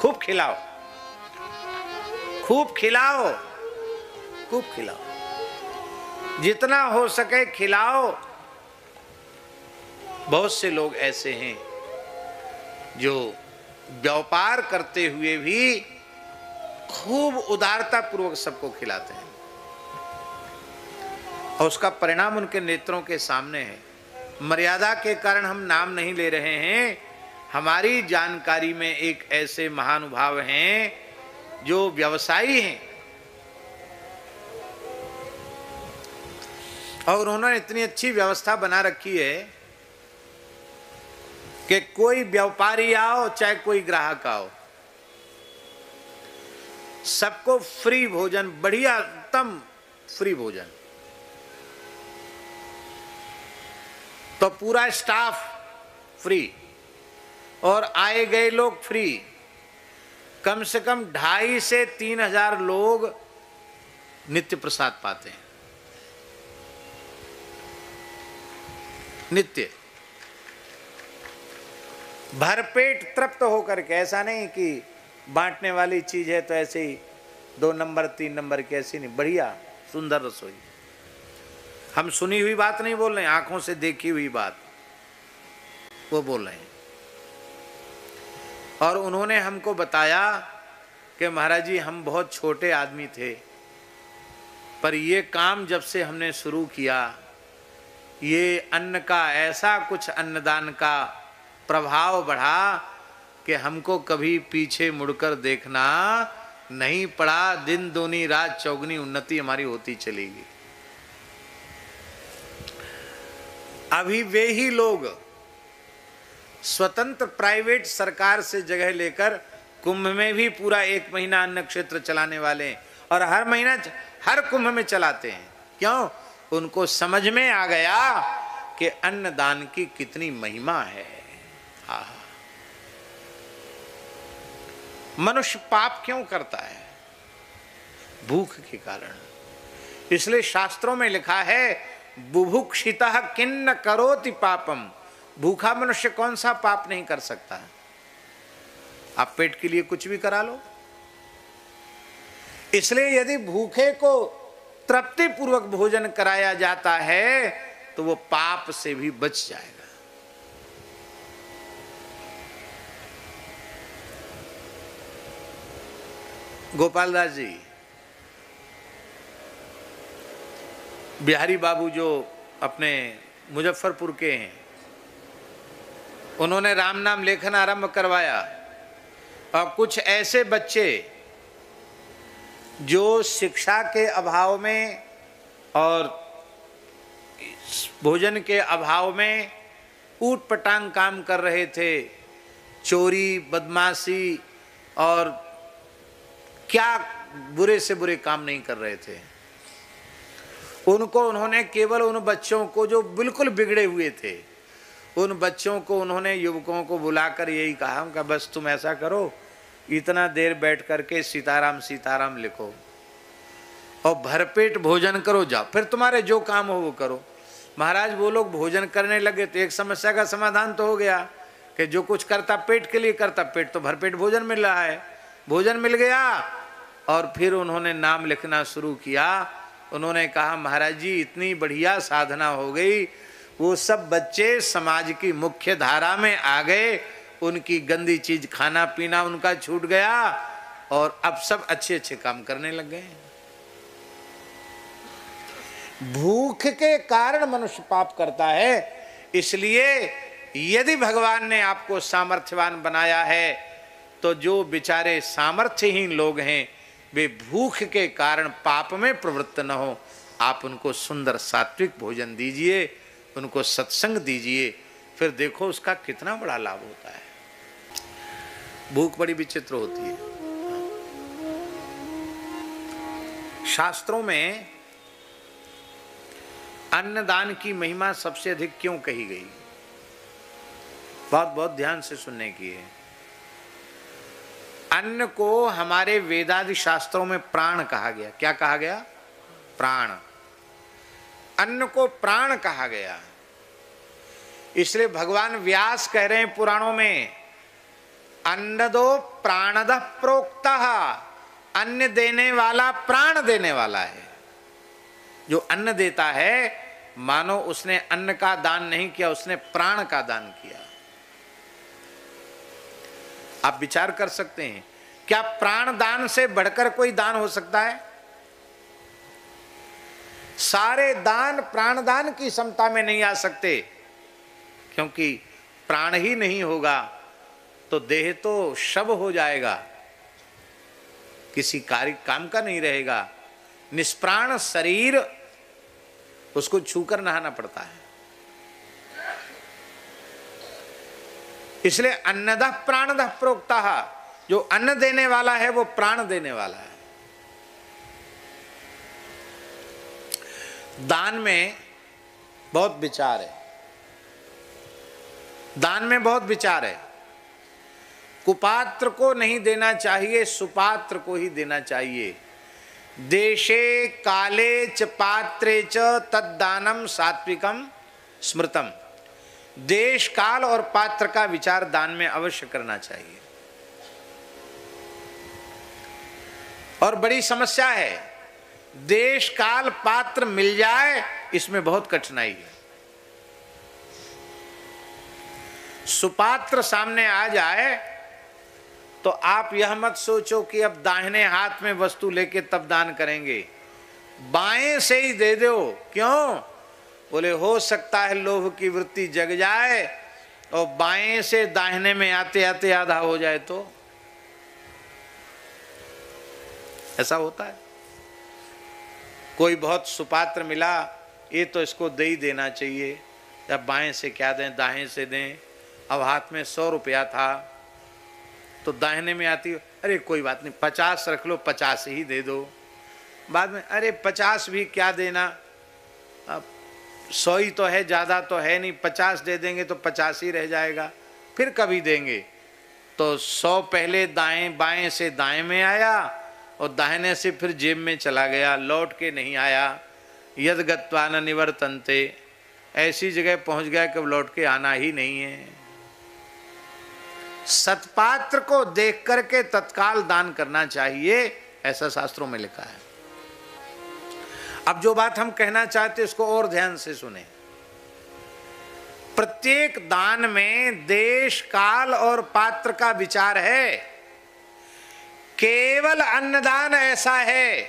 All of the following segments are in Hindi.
खूब खिलाओ, खूब खिलाओ, खूब खिलाओ, जितना हो सके खिलाओ। बहुत से लोग ऐसे हैं जो व्यापार करते हुए भी खूब उदारता पूर्वक सबको खिलाते हैं और उसका परिणाम उनके नेत्रों के सामने है। मर्यादा के कारण हम नाम नहीं ले रहे हैं। हमारी जानकारी में एक ऐसे महानुभाव हैं जो व्यवसायी हैं और उन्होंने इतनी अच्छी व्यवस्था बना रखी है कि कोई व्यापारी आओ चाहे कोई ग्राहक आओ, सबको फ्री भोजन, बढ़िया उत्तम फ्री भोजन। तो पूरा स्टाफ फ्री और आए गए लोग फ्री। कम से कम 2,500 से 3,000 लोग नित्य प्रसाद पाते हैं, नित्य भरपेट तृप्त होकर के। ऐसा नहीं कि बांटने वाली चीज है तो ऐसे ही 2 नंबर 3 नंबर की, ऐसी नहीं, बढ़िया सुंदर रसोई। हम सुनी हुई बात नहीं बोल रहे हैं, आंखों से देखी हुई बात वो बोल रहे हैं। और उन्होंने हमको बताया कि महाराज जी हम बहुत छोटे आदमी थे, पर ये काम जब से हमने शुरू किया, ये अन्न का ऐसा कुछ अन्नदान का प्रभाव बढ़ा कि हमको कभी पीछे मुड़कर देखना नहीं पड़ा। दिन दूनी रात चौगुनी उन्नति हमारी होती चलेगी। अभी वे ही लोग स्वतंत्र प्राइवेट सरकार से जगह लेकर कुंभ में भी पूरा 1 महीना अन्न क्षेत्र चलाने वाले हैं और हर महीना हर कुंभ में चलाते हैं। क्यों? उनको समझ में आ गया कि अन्नदान की कितनी महिमा है। मनुष्य पाप क्यों करता है? भूख के कारण। इसलिए शास्त्रों में लिखा है बुभुक्षितः किन्न करोति पापम। भूखा मनुष्य कौन सा पाप नहीं कर सकता? आप पेट के लिए कुछ भी करा लो। इसलिए यदि भूखे को तृप्ति पूर्वक भोजन कराया जाता है तो वो पाप से भी बच जाएगा। गोपाल दास जी, बिहारी बाबू जो अपने मुजफ्फरपुर के हैं, उन्होंने राम नाम लेखन आरंभ करवाया और कुछ ऐसे बच्चे जो शिक्षा के अभाव में और भोजन के अभाव में ऊट पटांग काम कर रहे थे, चोरी बदमाशी और क्या बुरे से बुरे काम नहीं कर रहे थे, उनको उन्होंने केवल उन बच्चों को जो बिल्कुल बिगड़े हुए थे, उन बच्चों को उन्होंने युवकों को बुलाकर यही कहा कि बस तुम ऐसा करो, इतना देर बैठ करके सीताराम सीताराम लिखो और भरपेट भोजन करो, जाओ, फिर तुम्हारे जो काम हो वो करो। महाराज वो लोग भोजन करने लगे तो एक समस्या का समाधान तो हो गया कि जो कुछ करता पेट के लिए करता, पेट तो भरपेट भोजन मिल रहा है, भोजन मिल गया। और फिर उन्होंने नाम लिखना शुरू किया। उन्होंने कहा महाराज जी इतनी बढ़िया साधना हो गई, वो सब बच्चे समाज की मुख्य धारा में आ गए, उनकी गंदी चीज खाना पीना उनका छूट गया और अब सब अच्छे अच्छे काम करने लग गए। भूख के कारण मनुष्य पाप करता है। इसलिए यदि भगवान ने आपको सामर्थ्यवान बनाया है तो जो बेचारे सामर्थ्यहीन लोग हैं वे भूख के कारण पाप में प्रवृत्त न हो, आप उनको सुंदर सात्विक भोजन दीजिए, उनको सत्संग दीजिए, फिर देखो उसका कितना बड़ा लाभ होता है। भूख बड़ी विचित्र होती है। शास्त्रों में अन्नदान की महिमा सबसे अधिक क्यों कही गई? बहुत बहुत ध्यान से सुनने की है। अन्न को हमारे वेदादि शास्त्रों में प्राण कहा गया। क्या कहा गया? प्राण। अन्न को प्राण कहा गया। इसलिए भगवान व्यास कह रहे हैं पुराणों में, अन्नदो प्राणदः प्रोक्तः, अन्न देने वाला प्राण देने वाला है। जो अन्न देता है मानो उसने अन्न का दान नहीं किया, उसने प्राण का दान किया। आप विचार कर सकते हैं, क्या प्राण दान से बढ़कर कोई दान हो सकता है? सारे दान प्राण दान की क्षमता में नहीं आ सकते, क्योंकि प्राण ही नहीं होगा तो देह तो शव हो जाएगा, किसी कार्य काम का नहीं रहेगा। निष्प्राण शरीर उसको छूकर नहाना पड़ता है। इसलिए अन्नदः प्राणदः प्रोक्तः, जो अन्न देने वाला है वो प्राण देने वाला है। दान में बहुत विचार है, दान में बहुत विचार है। कुपात्र को नहीं देना चाहिए, सुपात्र को ही देना चाहिए। देशे काले च पात्रे च तद्दानम सात्विकम स्मृतम। देश काल और पात्र का विचार दान में अवश्य करना चाहिए। और बड़ी समस्या है, देश काल पात्र मिल जाए इसमें बहुत कठिनाई है। सुपात्र सामने आ जाए तो आप यह मत सोचो कि अब दाहिने हाथ में वस्तु लेके तब दान करेंगे, बाएं से ही दे दो। क्यों? बोले हो सकता है लोभ की वृत्ति जग जाए और बाएं से दाहिने में आते आते आधा हो जाए तो। ऐसा होता है। कोई बहुत सुपात्र मिला, ये तो इसको दे ही देना चाहिए, या बाएं से क्या दें दाएं से दें। अब हाथ में 100 रुपया था तो दाहिने में आती, अरे कोई बात नहीं 50 रख लो, 50 ही दे दो। बाद में अरे 50 भी क्या देना, अब 100 ही तो है, ज़्यादा तो है नहीं, 50 दे देंगे तो 50 ही रह जाएगा, फिर कभी देंगे। तो 100 पहले दाएं बाएं से दाएं में आया और दाहिने से फिर जेब में चला गया, लौट के नहीं आया। यद गत्वा न निवर्तन्ते, ऐसी जगह पहुंच गया कि लौट के आना ही नहीं है। सत्पात्र को देख करके तत्काल दान करना चाहिए, ऐसा शास्त्रों में लिखा है। अब जो बात हम कहना चाहते इसको और ध्यान से सुने। प्रत्येक दान में देश काल और पात्र का विचार है। केवल अन्नदान ऐसा है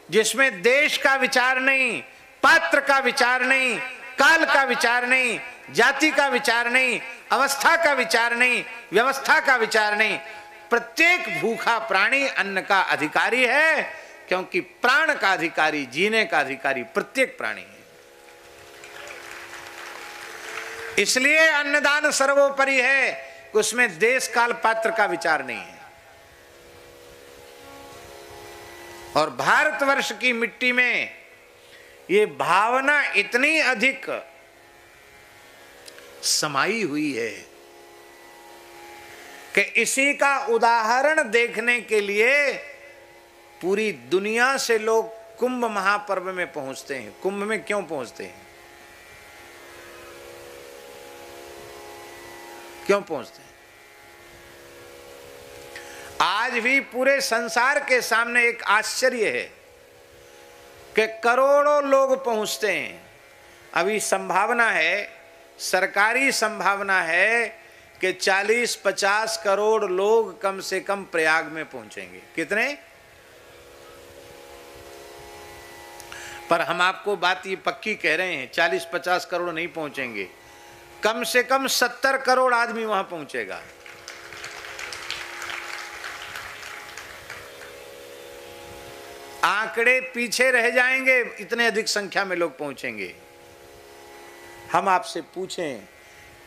जिसमें देश का विचार नहीं, पात्र का विचार नहीं, काल का विचार नहीं, जाति का विचार नहीं, अवस्था का विचार नहीं, व्यवस्था का विचार नहीं। प्रत्येक भूखा प्राणी अन्न का अधिकारी है, क्योंकि प्राण का अधिकारी, जीने का अधिकारी प्रत्येक प्राणी है। इसलिए अन्नदान सर्वोपरि है, उसमें देश काल पात्र का विचार नहीं है। और भारतवर्ष की मिट्टी में ये भावना इतनी अधिक समाई हुई है कि इसी का उदाहरण देखने के लिए पूरी दुनिया से लोग कुंभ महापर्व में पहुंचते हैं। कुंभ में क्यों पहुंचते हैं? क्यों पहुंचते हैं? आज भी पूरे संसार के सामने एक आश्चर्य है कि करोड़ों लोग पहुंचते हैं। अभी संभावना है, सरकारी संभावना है कि 40-50 करोड़ लोग कम से कम प्रयाग में पहुंचेंगे। कितने? पर हम आपको बात ये पक्की कह रहे हैं, 40-50 करोड़ नहीं पहुंचेंगे, कम से कम 70 करोड़ आदमी वहां पहुंचेगा। आंकड़े पीछे रह जाएंगे, इतने अधिक संख्या में लोग पहुंचेंगे। हम आपसे पूछें,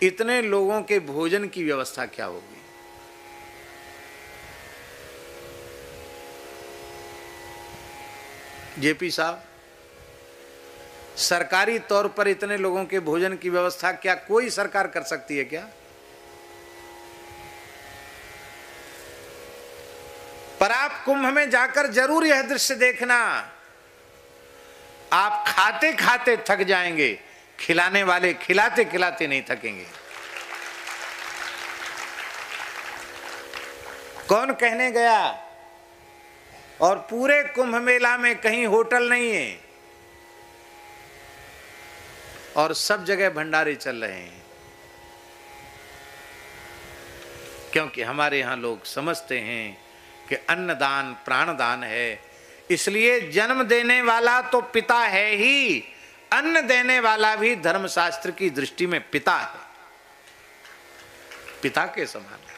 इतने लोगों के भोजन की व्यवस्था क्या होगी? जेपी साहब, सरकारी तौर पर इतने लोगों के भोजन की व्यवस्था क्या कोई सरकार कर सकती है क्या? पर आप कुंभ में जाकर जरूर यह दृश्य देखना, आप खाते खाते थक जाएंगे, खिलाने वाले खिलाते खिलाते नहीं थकेंगे। कौन कहने गया? और पूरे कुंभ मेला में कहीं होटल नहीं है और सब जगह भंडारे चल रहे हैं, क्योंकि हमारे यहाँ लोग समझते हैं कि अन्नदान प्राणदान है। इसलिए जन्म देने वाला तो पिता है ही, अन्न देने वाला भी धर्मशास्त्र की दृष्टि में पिता है, पिता के समान है।